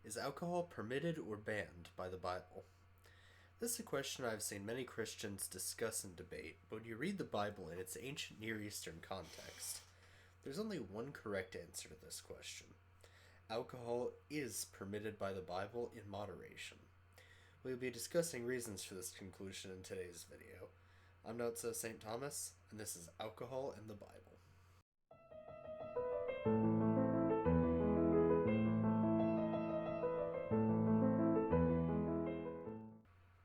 Is alcohol permitted or banned by the Bible? This is a question I've seen many Christians discuss and debate, but when you read the Bible in its ancient Near Eastern context, there's only one correct answer to this question. Alcohol is permitted by the Bible in moderation. We'll be discussing reasons for this conclusion in today's video. I'm Notes St. Thomas, and this is Alcohol and the Bible.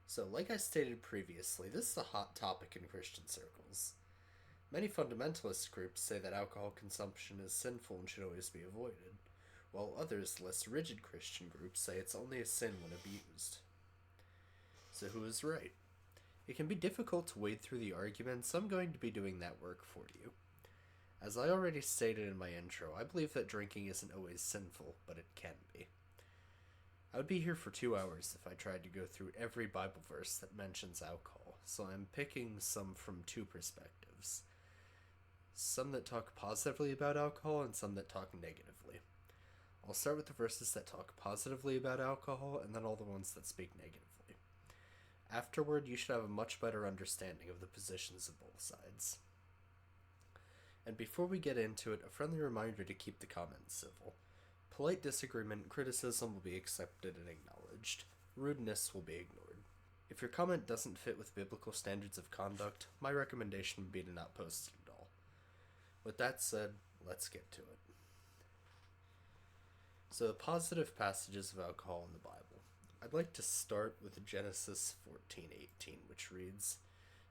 So, like I stated previously, this is a hot topic in Christian circles. Many fundamentalist groups say that alcohol consumption is sinful and should always be avoided, while others, less rigid Christian groups, say it's only a sin when abused. So who is right? It can be difficult to wade through the arguments, so I'm going to be doing that work for you. As I already stated in my intro, I believe that drinking isn't always sinful, but it can be. I would be here for 2 hours if I tried to go through every Bible verse that mentions alcohol, so I'm picking some from two perspectives. Some that talk positively about alcohol and some that talk negatively. I'll start with the verses that talk positively about alcohol and then all the ones that speak negatively. Afterward, you should have a much better understanding of the positions of both sides. And before we get into it, a friendly reminder to keep the comments civil. Polite disagreement and criticism will be accepted and acknowledged. Rudeness will be ignored. If your comment doesn't fit with biblical standards of conduct, my recommendation would be to not post it at all. With that said, let's get to it. So, the positive passages of alcohol in the Bible. I'd like to start with Genesis 14:18, which reads,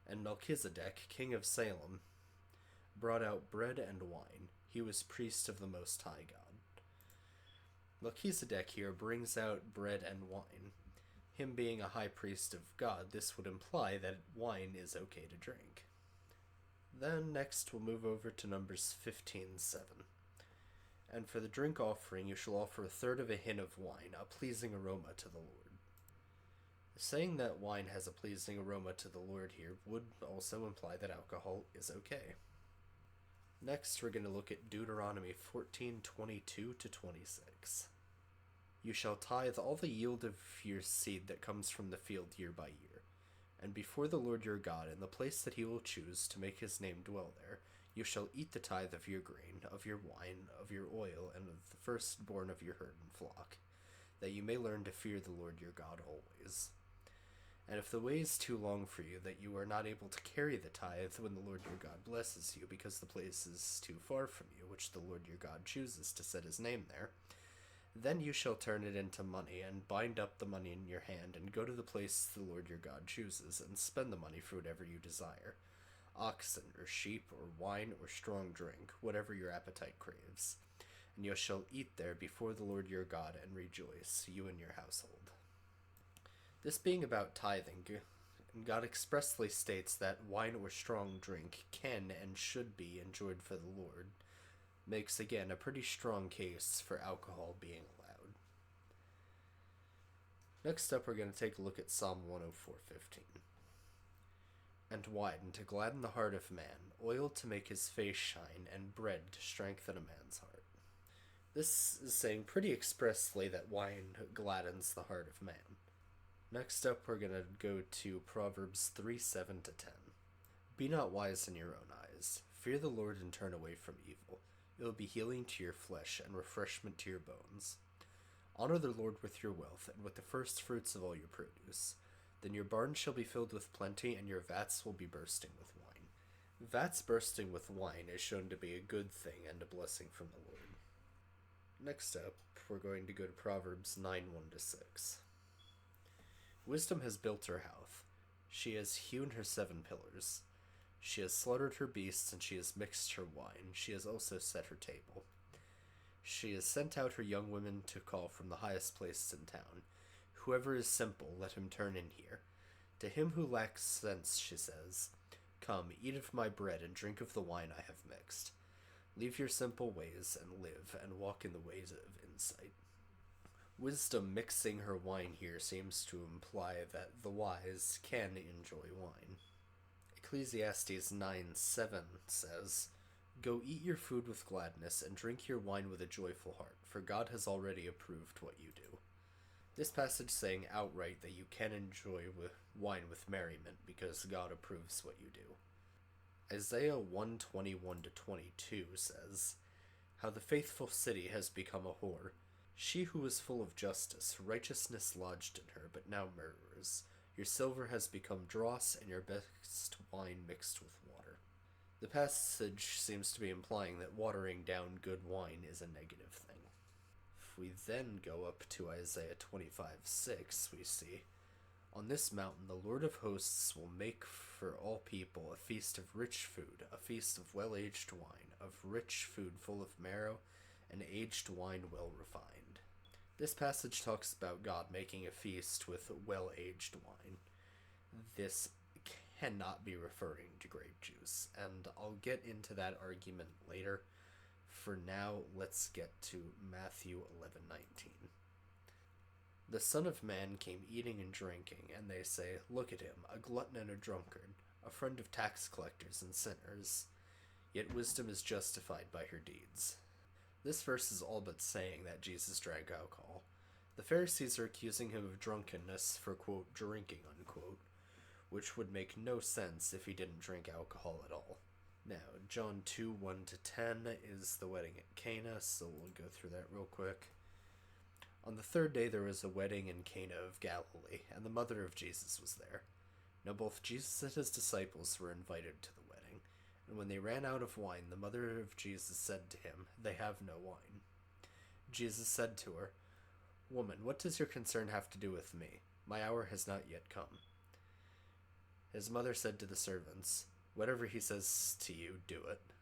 "And Melchizedek, king of Salem, brought out bread and wine. He was priest of the Most High God." Melchizedek here brings out bread and wine. Him being a high priest of God, this would imply that wine is okay to drink. Then next we'll move over to Numbers 15:7. "And for the drink offering you shall offer a third of a hin of wine, a pleasing aroma to the Lord." Saying that wine has a pleasing aroma to the Lord here would also imply that alcohol is okay. Next, we're going to look at Deuteronomy 14:22-26. "You shall tithe all the yield of your seed that comes from the field year by year. And before the Lord your God, in the place that he will choose to make his name dwell there, you shall eat the tithe of your grain, of your wine, of your oil, and of the firstborn of your herd and flock, that you may learn to fear the Lord your God always. And if the way is too long for you, that you are not able to carry the tithe when the Lord your God blesses you, because the place is too far from you, which the Lord your God chooses to set his name there, then you shall turn it into money, and bind up the money in your hand, and go to the place the Lord your God chooses, and spend the money for whatever you desire, oxen, or sheep, or wine, or strong drink, whatever your appetite craves. And you shall eat there before the Lord your God, and rejoice, you and your household." This being about tithing, God expressly states that wine or strong drink can and should be enjoyed for the Lord, makes again a pretty strong case for alcohol being allowed. Next up, we're going to take a look at Psalm 104:15. "And wine to gladden the heart of man, oil to make his face shine, and bread to strengthen a man's heart." This is saying pretty expressly that wine gladdens the heart of man. Next up, we're going to go to Proverbs 3:7-10. "Be not wise in your own eyes. Fear the Lord and turn away from evil. It will be healing to your flesh and refreshment to your bones. Honor the Lord with your wealth and with the first fruits of all your produce. Then your barns shall be filled with plenty, and your vats will be bursting with wine." Vats bursting with wine is shown to be a good thing and a blessing from the Lord. Next up, we're going to go to Proverbs 9:1-6. "Wisdom has built her house. She has hewn her 7 pillars. She has slaughtered her beasts, and she has mixed her wine. She has also set her table. She has sent out her young women to call from the highest places in town. Whoever is simple, let him turn in here. To him who lacks sense, she says, 'Come, eat of my bread and drink of the wine I have mixed. Leave your simple ways and live, and walk in the ways of insight.'" Wisdom mixing her wine here seems to imply that the wise can enjoy wine. Ecclesiastes 9:7 says, "Go eat your food with gladness, and drink your wine with a joyful heart, for God has already approved what you do." This passage saying outright that you can enjoy wine with merriment because God approves what you do. Isaiah 1:21-22 says, "How the faithful city has become a whore. She who was full of justice, righteousness lodged in her, but now murderers. Your silver has become dross, and your best wine mixed with water." The passage seems to be implying that watering down good wine is a negative thing. If we then go up to Isaiah 25:6, we see, "On this mountain the Lord of hosts will make for all people a feast of rich food, a feast of well-aged wine, of rich food full of marrow, and aged wine well refined." This passage talks about God making a feast with well-aged wine. This cannot be referring to grape juice, and I'll get into that argument later. For now, let's get to Matthew 11:19. "The Son of Man came eating and drinking, and they say, 'Look at him, a glutton and a drunkard, a friend of tax collectors and sinners.' Yet wisdom is justified by her deeds." This verse is all but saying that Jesus drank alcohol. The Pharisees are accusing him of drunkenness for, quote, "drinking," unquote, which would make no sense if he didn't drink alcohol at all. Now, John 2:1-10 is the wedding at Cana, so we'll go through that real quick. "On the third day there was a wedding in Cana of Galilee, and the mother of Jesus was there. Now both Jesus and his disciples were invited to the wedding. And when they ran out of wine, the mother of Jesus said to him, 'They have no wine.' Jesus said to her, 'Woman, what does your concern have to do with me? My hour has not yet come.' His mother said to the servants, 'Whatever he says to you, do it.'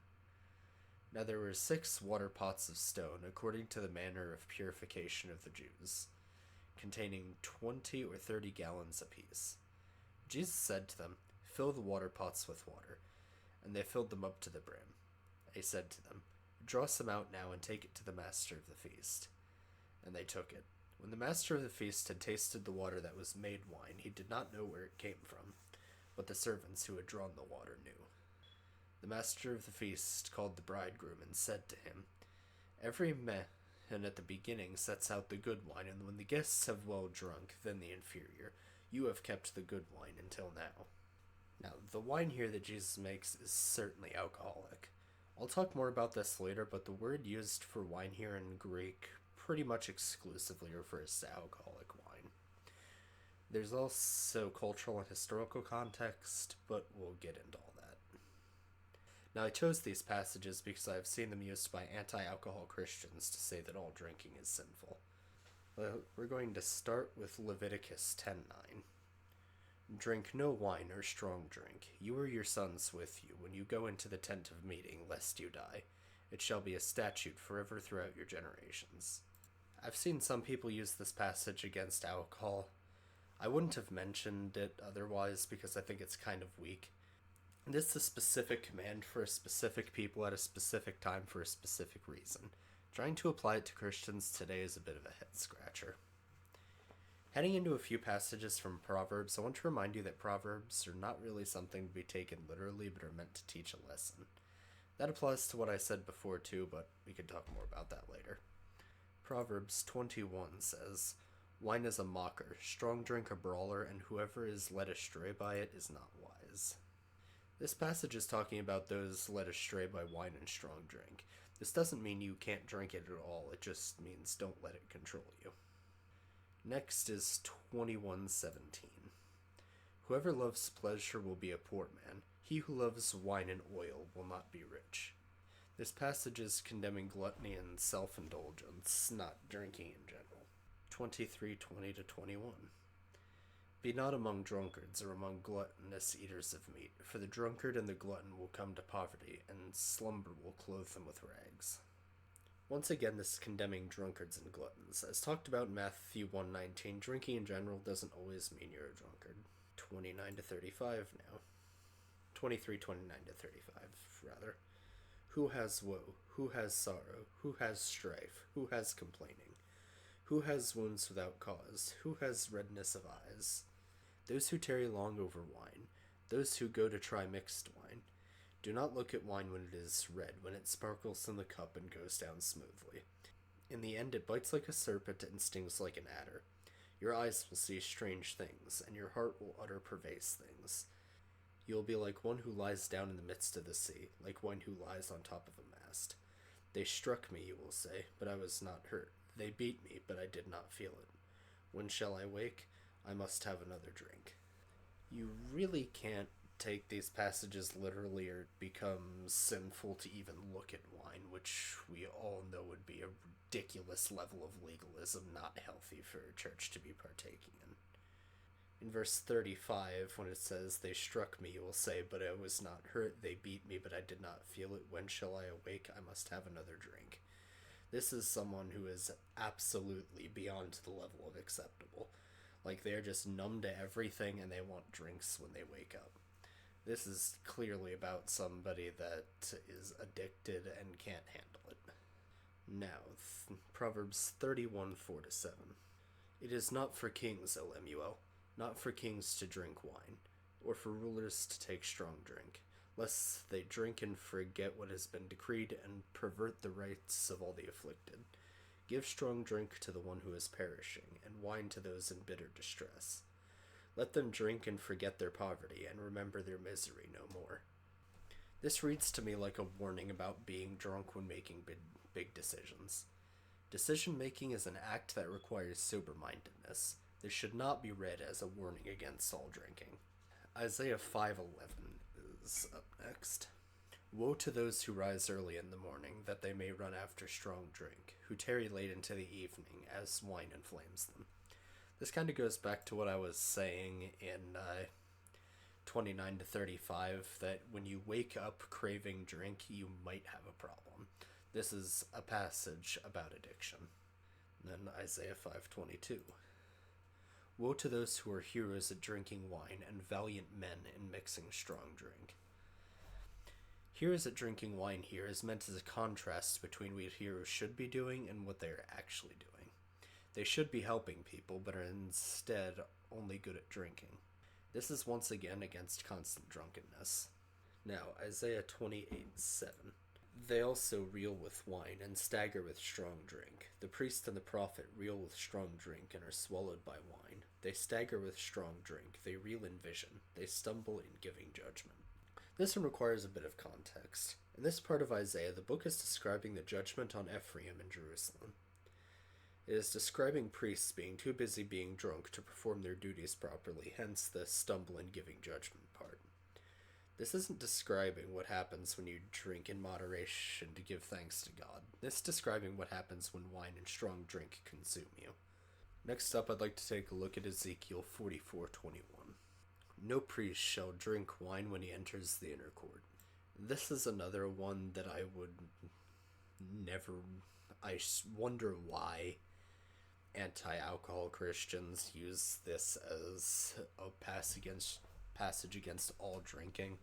Now there were 6 water pots of stone, according to the manner of purification of the Jews, containing 20 or 30 gallons apiece. Jesus said to them, 'Fill the water pots with water.' And they filled them up to the brim. He said to them, 'Draw some out now and take it to the master of the feast.' And they took it. When the master of the feast had tasted the water that was made wine, he did not know where it came from, but the servants who had drawn the water knew. The master of the feast called the bridegroom and said to him, 'Every man at the beginning sets out the good wine, and when the guests have well drunk, then the inferior. You have kept the good wine until now.'" Now, the wine here that Jesus makes is certainly alcoholic. I'll talk more about this later, but the word used for wine here in Greek pretty much exclusively refers to alcoholic wine. There's also cultural and historical context, but we'll get into all that. Now, I chose these passages because I've seen them used by anti-alcohol Christians to say that all drinking is sinful. Well, we're going to start with Leviticus 10:9. "Drink no wine or strong drink, you or your sons with you, when you go into the tent of meeting, lest you die. It shall be a statute forever throughout your generations." I've seen some people use this passage against alcohol. I wouldn't have mentioned it otherwise because I think it's kind of weak. This is a specific command for a specific people at a specific time for a specific reason. Trying to apply it to Christians today is a bit of a head-scratcher. Heading into a few passages from Proverbs, I want to remind you that Proverbs are not really something to be taken literally, but are meant to teach a lesson. That applies to what I said before too, but we can talk more about that later. Proverbs 21 says, "Wine is a mocker, strong drink a brawler, and whoever is led astray by it is not wise." This passage is talking about those led astray by wine and strong drink. This doesn't mean you can't drink it at all, it just means don't let it control you. Next is 21:17. "Whoever loves pleasure will be a poor man. He who loves wine and oil will not be rich." This passage is condemning gluttony and self-indulgence, not drinking in general. 23:20-21. "Be not among drunkards or among gluttonous eaters of meat, for the drunkard and the glutton will come to poverty, and slumber will clothe them with rags." Once again, this is condemning drunkards and gluttons. As talked about in Matthew 1:19, drinking in general doesn't always mean you're a drunkard. 29-35 now. 23:29-35, rather. "Who has woe? Who has sorrow? Who has strife? Who has complaining? Who has wounds without cause? Who has redness of eyes? Those who tarry long over wine, those who go to try mixed wine. Do not look at wine when it is red, when it sparkles in the cup and goes down smoothly. In the end it bites like a serpent and stings like an adder. Your eyes will see strange things, and your heart will utter perverse things. You will be like one who lies down in the midst of the sea, like one who lies on top of a mast. They struck me, you will say, but I was not hurt. They beat me, but I did not feel it. When shall I wake? I must have another drink. You really can't take these passages literally, or it becomes sinful to even look at wine, which we all know would be a ridiculous level of legalism, not healthy for a church to be partaking in. In verse 35, when it says, they struck me, you will say, but I was not hurt. They beat me, but I did not feel it. When shall I awake? I must have another drink. This is someone who is absolutely beyond the level of acceptable. Like, they're just numb to everything and they want drinks when they wake up. This is clearly about somebody that is addicted and can't handle it. Now, Proverbs 31:4-7. It is not for kings, O Lemuel, not for kings to drink wine, or for rulers to take strong drink, lest they drink and forget what has been decreed, and pervert the rights of all the afflicted. Give strong drink to the one who is perishing, and wine to those in bitter distress. Let them drink and forget their poverty, and remember their misery no more. This reads to me like a warning about being drunk when making big decisions. Decision-making is an act that requires sober-mindedness. This should not be read as a warning against all drinking. Isaiah 5:11 is up next. Woe to those who rise early in the morning, that they may run after strong drink, who tarry late into the evening, as wine inflames them. This kind of goes back to what I was saying in 29-35, that when you wake up craving drink, you might have a problem. This is a passage about addiction. Then Isaiah 5:22. Woe to those who are heroes at drinking wine, and valiant men in mixing strong drink. Heroes at drinking wine here is meant as a contrast between what heroes should be doing and what they are actually doing. They should be helping people, but are instead only good at drinking. This is once again against constant drunkenness. Now, Isaiah 28:7. They also reel with wine, and stagger with strong drink. The priest and the prophet reel with strong drink, and are swallowed by wine. They stagger with strong drink. They reel in vision. They stumble in giving judgment. This one requires a bit of context. In this part of Isaiah, the book is describing the judgment on Ephraim and Jerusalem. It is describing priests being too busy being drunk to perform their duties properly, hence the stumble in giving judgment part. This isn't describing what happens when you drink in moderation to give thanks to God. This is describing what happens when wine and strong drink consume you. Next up, I'd like to take a look at Ezekiel 44:21. No priest shall drink wine when he enters the inner court. This is another one that I would never... I wonder why anti-alcohol Christians use this as a passage against all drinking.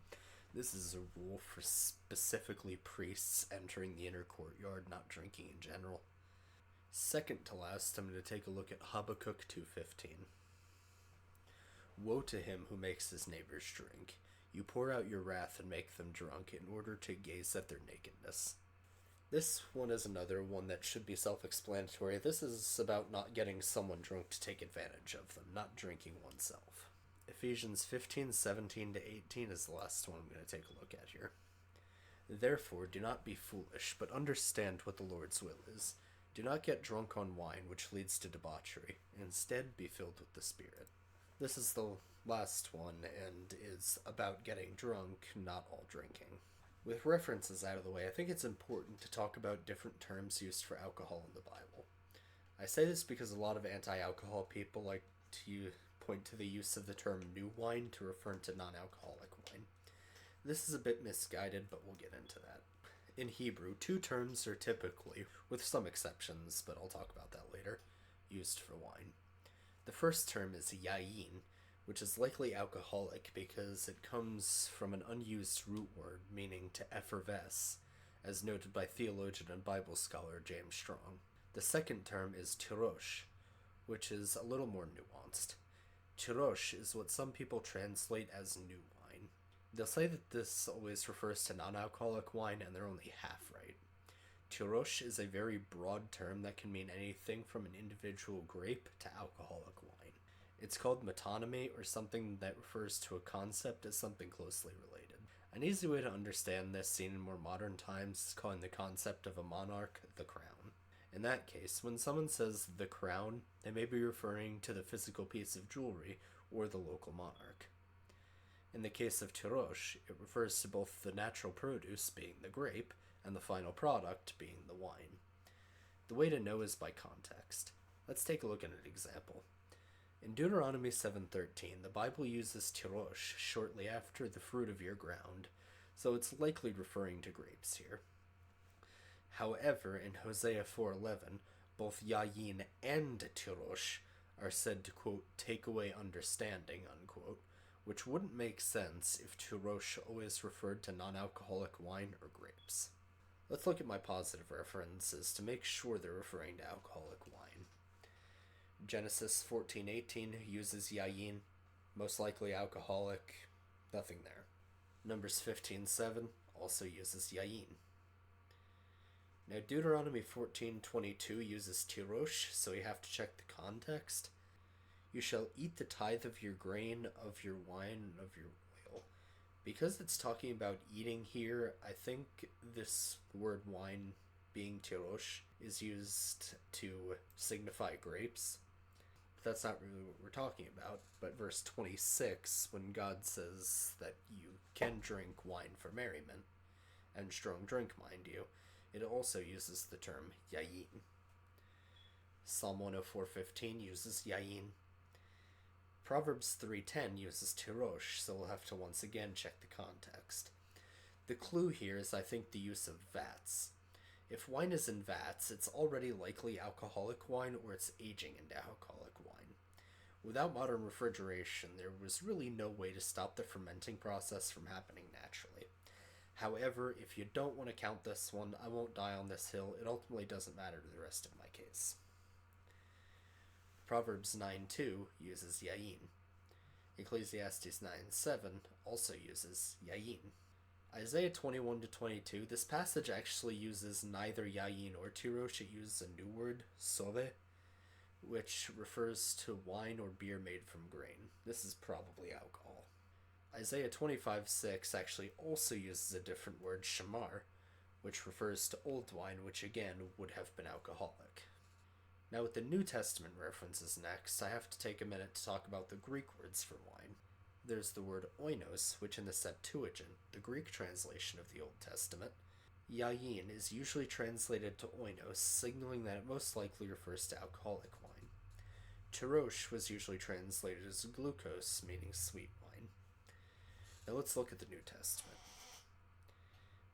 This is a rule for specifically priests entering the inner courtyard, not drinking in general. Second to last, I'm going to take a look at Habakkuk 2:15. Woe to him who makes his neighbors drink. You pour out your wrath and make them drunk in order to gaze at their nakedness. This one is another one that should be self-explanatory. This is about not getting someone drunk to take advantage of them, not drinking oneself. Ephesians 15:17-18 is the last one I'm going to take a look at here. Therefore, do not be foolish, but understand what the Lord's will is. Do not get drunk on wine, which leads to debauchery. Instead, be filled with the Spirit. This is the last one, and is about getting drunk, not all drinking. With references out of the way, I think it's important to talk about different terms used for alcohol in the Bible. I say this because a lot of anti-alcohol people like to point to the use of the term new wine to refer to non-alcoholic wine. This is a bit misguided, but we'll get into that. In Hebrew, two terms are typically, with some exceptions, but I'll talk about that later, used for wine. The first term is yayin, which is likely alcoholic because it comes from an unused root word meaning to effervesce, as noted by theologian and Bible scholar James Strong. The second term is Tīrōš, which is a little more nuanced. Tīrōš is what some people translate as new wine. They'll say that this always refers to non-alcoholic wine, and they're only half right. Tīrōš is a very broad term that can mean anything from an individual grape to alcoholic wine. It's called metonymy, or something that refers to a concept as something closely related. An easy way to understand this, seen in more modern times, is calling the concept of a monarch the crown. In that case, when someone says the crown, they may be referring to the physical piece of jewelry or the local monarch. In the case of Tīrōš, it refers to both the natural produce, being the grape, and the final product, being the wine. The way to know is by context. Let's take a look at an example. In Deuteronomy 7:13, the Bible uses Tīrōš shortly after the fruit of your ground, so it's likely referring to grapes here. However, in Hosea 4:11, both yayin and Tīrōš are said to, quote, take away understanding, unquote, which wouldn't make sense if Tīrōš always referred to non-alcoholic wine or grapes. Let's look at my positive references to make sure they're referring to alcoholic wine. Genesis 14:18 uses yayin, most likely alcoholic, nothing there. Numbers 15:7 also uses yayin. Now Deuteronomy 14:22 uses Tīrōš, so you have to check the context. You shall eat the tithe of your grain, of your wine, and of your oil. Because it's talking about eating here, I think this word wine, being Tīrōš, is used to signify grapes. But that's not really what we're talking about. But verse 26, when God says that you can drink wine for merriment, and strong drink, mind you, it also uses the term yayin. Psalm 104:15 uses yayin. Proverbs 3:10 uses Tīrōš, so we'll have to once again check the context. The clue here is, I think, the use of vats. If wine is in vats, it's already likely alcoholic wine, or it's aging into alcoholic wine. Without modern refrigeration, there was really no way to stop the fermenting process from happening naturally. However, if you don't want to count this one, I won't die on this hill. It ultimately doesn't matter to the rest of my case. Proverbs 9:2 uses yayin. Ecclesiastes 9:7 also uses yayin. Isaiah 21-22, this passage actually uses neither yayin or Tīrōš. It uses a new word, sove, which refers to wine or beer made from grain. This is probably alcohol. Isaiah 25:6 actually also uses a different word, shamar, which refers to old wine, which again would have been alcoholic. Now with the New Testament references next, I have to take a minute to talk about the Greek words for wine. There's the word oinos, which in the Septuagint, the Greek translation of the Old Testament, yayin is usually translated to oinos, signaling that it most likely refers to alcoholic wine. Tīrōš was usually translated as glucose, meaning sweet wine. Now let's look at the New Testament.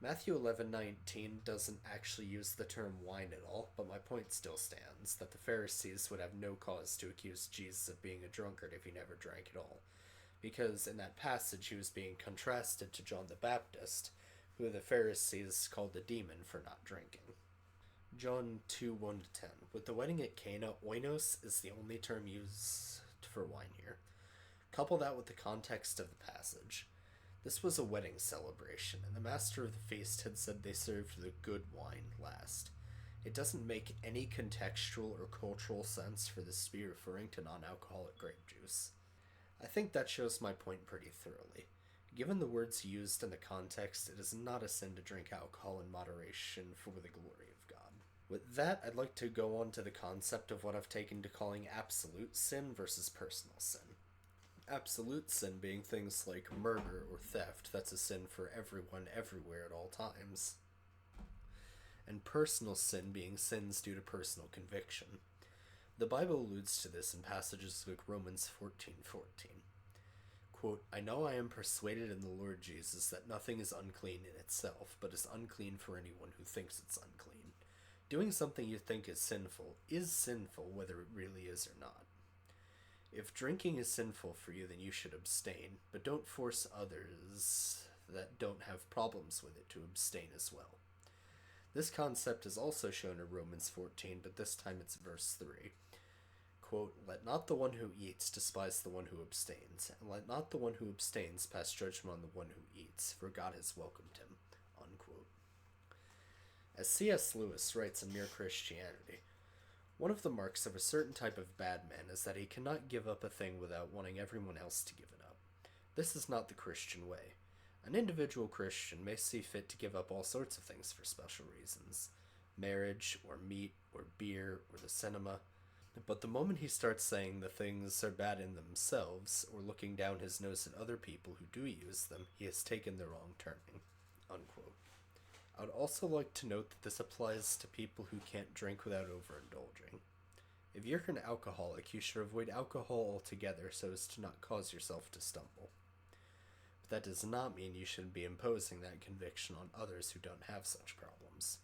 Matthew 11:19 doesn't actually use the term wine at all, but my point still stands, that the Pharisees would have no cause to accuse Jesus of being a drunkard if he never drank at all, because in that passage he was being contrasted to John the Baptist, who the Pharisees called a demon for not drinking. John 2:1-10. With the wedding at Cana, oinos is the only term used for wine here. Couple that with the context of the passage. This was a wedding celebration, and the master of the feast had said they served the good wine last. It doesn't make any contextual or cultural sense for this to be referring to non-alcoholic grape juice. I think that shows my point pretty thoroughly. Given the words used in the context, it is not a sin to drink alcohol in moderation for the glory of God. With that, I'd like to go on to the concept of what I've taken to calling absolute sin versus personal sin. Absolute sin being things like murder or theft, that's a sin for everyone, everywhere, at all times. And personal sin being sins due to personal conviction. The Bible alludes to this in passages like Romans 14:14. Quote, I know I am persuaded in the Lord Jesus that nothing is unclean in itself, but is unclean for anyone who thinks it's unclean. Doing something you think is sinful whether it really is or not. If drinking is sinful for you, then you should abstain, but don't force others that don't have problems with it to abstain as well. This concept is also shown in Romans 14, but this time it's verse 3. Quote, let not the one who eats despise the one who abstains, and let not the one who abstains pass judgment on the one who eats, for God has welcomed him. Unquote. As C.S. Lewis writes in Mere Christianity, one of the marks of a certain type of bad man is that he cannot give up a thing without wanting everyone else to give it up. This is not the Christian way. An individual Christian may see fit to give up all sorts of things for special reasons. Marriage, or meat, or beer, or the cinema. But the moment he starts saying the things are bad in themselves, or looking down his nose at other people who do use them, he has taken the wrong turning. Unquote. I would also like to note that this applies to people who can't drink without overindulging. If you're an alcoholic, you should avoid alcohol altogether so as to not cause yourself to stumble. But that does not mean you shouldn't be imposing that conviction on others who don't have such problems.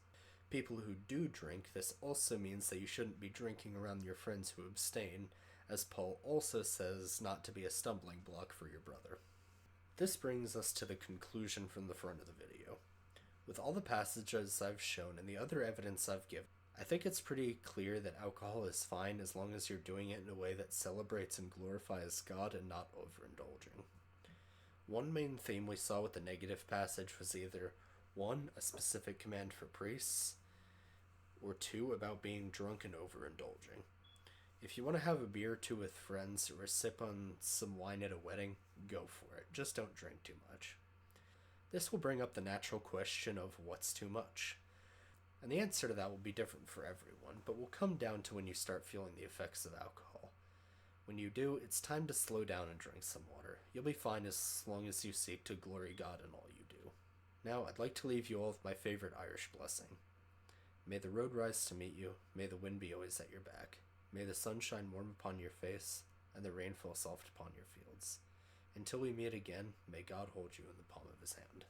People who do drink, this also means that you shouldn't be drinking around your friends who abstain, as Paul also says not to be a stumbling block for your brother. This brings us to the conclusion from the front of the video. With all the passages I've shown and the other evidence I've given, I think it's pretty clear that alcohol is fine as long as you're doing it in a way that celebrates and glorifies God and not overindulging. One main theme we saw with the negative passage was either 1. A specific command for priests, or 2. About being drunk and overindulging. If you want to have a beer or two with friends or a sip on some wine at a wedding, go for it. Just don't drink too much. This will bring up the natural question of what's too much. And the answer to that will be different for everyone, but will come down to when you start feeling the effects of alcohol. When you do, it's time to slow down and drink some water. You'll be fine as long as you seek to glory God in all you do. Now, I'd like to leave you all with my favorite Irish blessing. May the road rise to meet you, may the wind be always at your back, may the sun shine warm upon your face, and the rain fall soft upon your fields. Until we meet again, may God hold you in the palm of his hand.